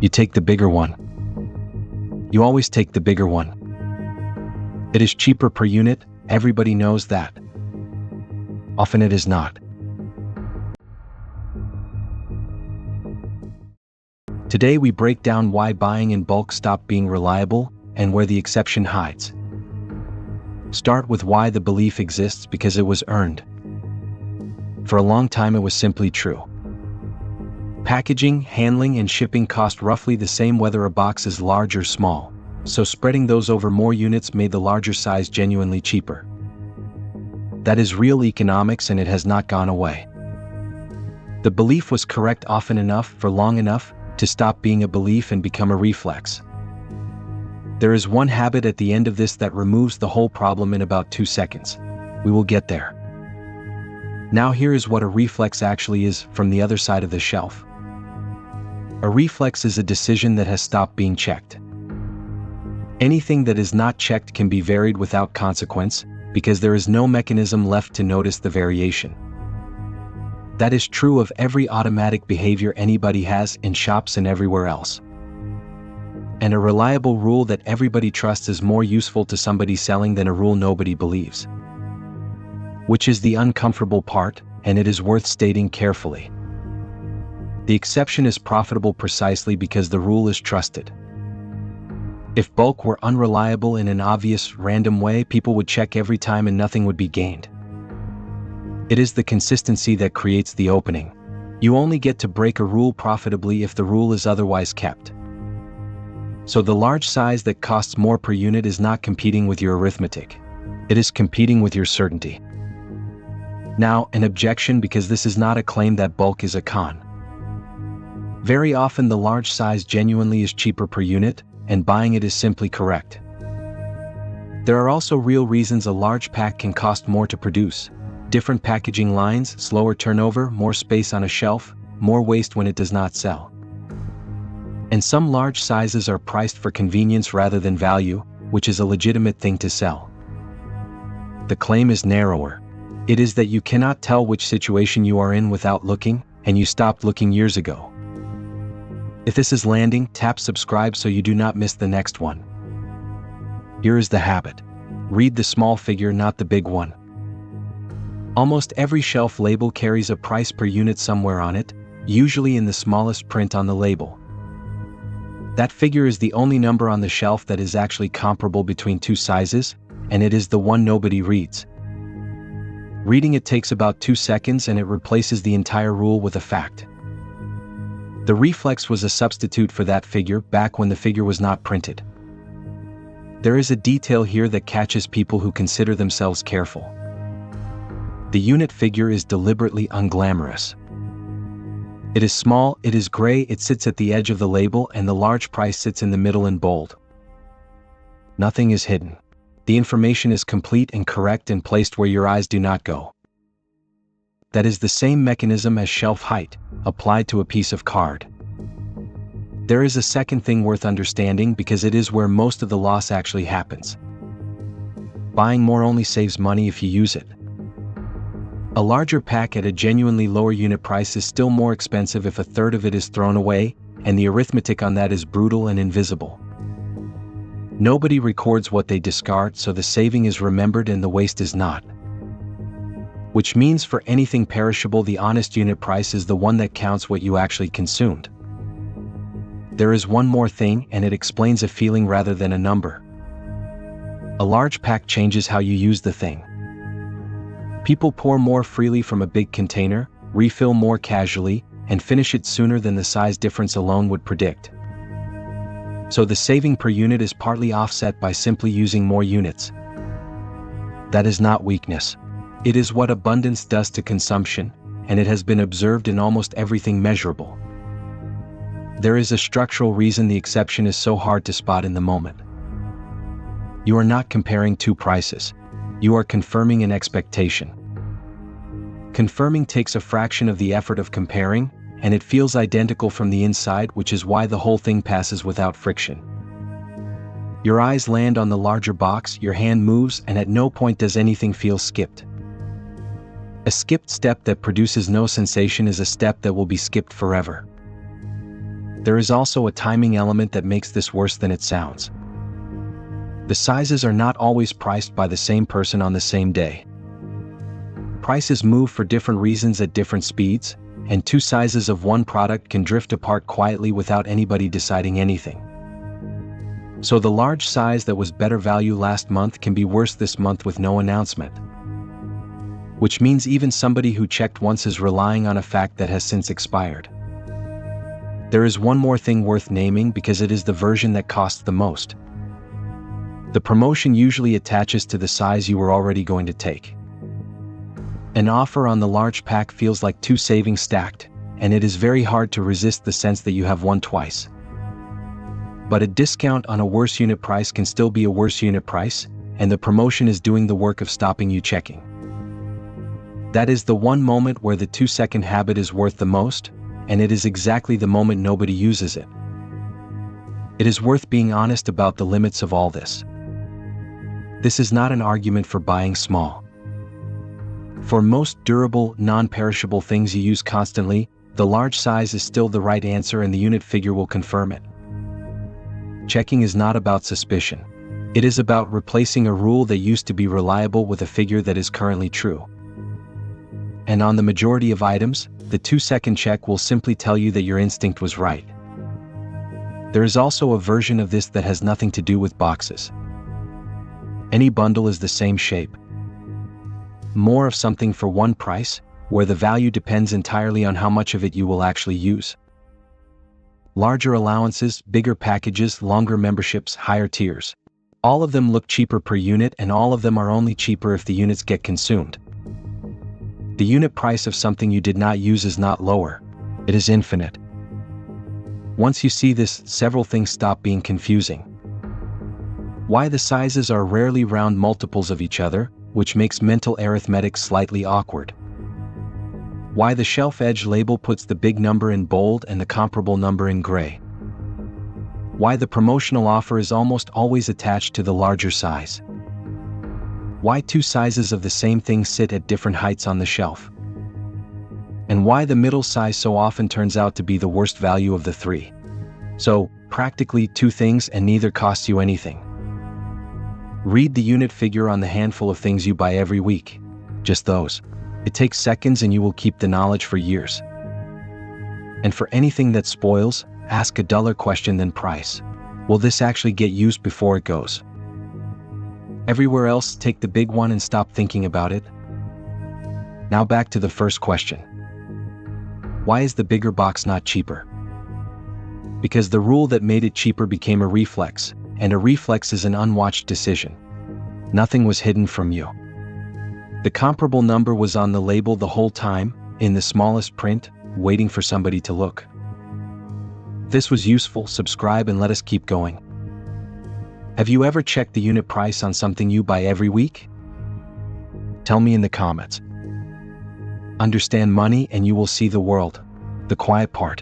You take the bigger one. You always take the bigger one. It is cheaper per unit, everybody knows that. Often it is not. Today we break down why buying in bulk stopped being reliable and where the exception hides. Start with why the belief exists: because it was earned. For a long time it was simply true. Packaging, handling, and shipping cost roughly the same whether a box is large or small, so spreading those over more units made the larger size genuinely cheaper. That is real economics, and it has not gone away. The belief was correct often enough for long enough to stop being a belief and become a reflex. There is one habit at the end of this that removes the whole problem in about 2 seconds. We will get there. Now here is what a reflex actually is from the other side of the shelf. A reflex is a decision that has stopped being checked. Anything that is not checked can be varied without consequence, because there is no mechanism left to notice the variation. That is true of every automatic behavior anybody has in shops and everywhere else. And a reliable rule that everybody trusts is more useful to somebody selling than a rule nobody believes. Which is the uncomfortable part, and it is worth stating carefully. The exception is profitable precisely because the rule is trusted. If bulk were unreliable in an obvious, random way, people would check every time and nothing would be gained. It is the consistency that creates the opening. You only get to break a rule profitably if the rule is otherwise kept. So the large size that costs more per unit is not competing with your arithmetic. It is competing with your certainty. Now, an objection, because this is not a claim that bulk is a con. Very often the large size genuinely is cheaper per unit, and buying it is simply correct. There are also real reasons a large pack can cost more to produce. Different packaging lines, slower turnover, more space on a shelf, more waste when it does not sell. And some large sizes are priced for convenience rather than value, which is a legitimate thing to sell. The claim is narrower. It is that you cannot tell which situation you are in without looking, and you stopped looking years ago. If this is landing, tap subscribe so you do not miss the next one. Here is the habit. Read the small figure, not the big one. Almost every shelf label carries a price per unit somewhere on it, usually in the smallest print on the label. That figure is the only number on the shelf that is actually comparable between two sizes, and it is the one nobody reads. Reading it takes about 2 seconds, and it replaces the entire rule with a fact. The reflex was a substitute for that figure back when the figure was not printed. There is a detail here that catches people who consider themselves careful. The unit figure is deliberately unglamorous. It is small, it is gray, it sits at the edge of the label, and the large price sits in the middle in bold. Nothing is hidden. The information is complete and correct and placed where your eyes do not go. That is the same mechanism as shelf height, applied to a piece of card. There is a second thing worth understanding, because it is where most of the loss actually happens. Buying more only saves money if you use it. A larger pack at a genuinely lower unit price is still more expensive if a third of it is thrown away, and the arithmetic on that is brutal and invisible. Nobody records what they discard, so the saving is remembered and the waste is not. Which means for anything perishable, the honest unit price is the one that counts what you actually consumed. There is one more thing, and it explains a feeling rather than a number. A large pack changes how you use the thing. People pour more freely from a big container, refill more casually, and finish it sooner than the size difference alone would predict. So the saving per unit is partly offset by simply using more units. That is not weakness. It is what abundance does to consumption, and it has been observed in almost everything measurable. There is a structural reason the exception is so hard to spot in the moment. You are not comparing two prices. You are confirming an expectation. Confirming takes a fraction of the effort of comparing, and it feels identical from the inside, which is why the whole thing passes without friction. Your eyes land on the larger box, your hand moves, and at no point does anything feel skipped. A skipped step that produces no sensation is a step that will be skipped forever. There is also a timing element that makes this worse than it sounds. The sizes are not always priced by the same person on the same day. Prices move for different reasons at different speeds, and two sizes of one product can drift apart quietly without anybody deciding anything. So the large size that was better value last month can be worse this month with no announcement. Which means even somebody who checked once is relying on a fact that has since expired. There is one more thing worth naming because it is the version that costs the most. The promotion usually attaches to the size you were already going to take. An offer on the large pack feels like two savings stacked, and it is very hard to resist the sense that you have won twice. But a discount on a worse unit price can still be a worse unit price, and the promotion is doing the work of stopping you checking. That is the one moment where the 2-second habit is worth the most, and it is exactly the moment nobody uses it. It is worth being honest about the limits of all this. This is not an argument for buying small. For most durable, non-perishable things you use constantly, the large size is still the right answer and the unit figure will confirm it. Checking is not about suspicion. It is about replacing a rule that used to be reliable with a figure that is currently true. And on the majority of items, the 2-second check will simply tell you that your instinct was right. There is also a version of this that has nothing to do with boxes. Any bundle is the same shape. More of something for one price, where the value depends entirely on how much of it you will actually use. Larger allowances, bigger packages, longer memberships, higher tiers. All of them look cheaper per unit and all of them are only cheaper if the units get consumed. The unit price of something you did not use is not lower. It is infinite. Once you see this, several things stop being confusing. Why the sizes are rarely round multiples of each other, which makes mental arithmetic slightly awkward. Why the shelf edge label puts the big number in bold and the comparable number in gray. Why the promotional offer is almost always attached to the larger size. Why two sizes of the same thing sit at different heights on the shelf. And why the middle size so often turns out to be the worst value of the three. So, practically two things and neither costs you anything. Read the unit figure on the handful of things you buy every week. Just those. It takes seconds and you will keep the knowledge for years. And for anything that spoils, ask a duller question than price. Will this actually get used before it goes? Everywhere else, take the big one and stop thinking about it. Now back to the first question. Why is the bigger box not cheaper? Because the rule that made it cheaper became a reflex. And a reflex is an unwatched decision. Nothing was hidden from you. The comparable number was on the label the whole time, in the smallest print, waiting for somebody to look. If this was useful, subscribe and let us keep going. Have you ever checked the unit price on something you buy every week? Tell me in the comments. Understand money and you will see the world. The quiet part.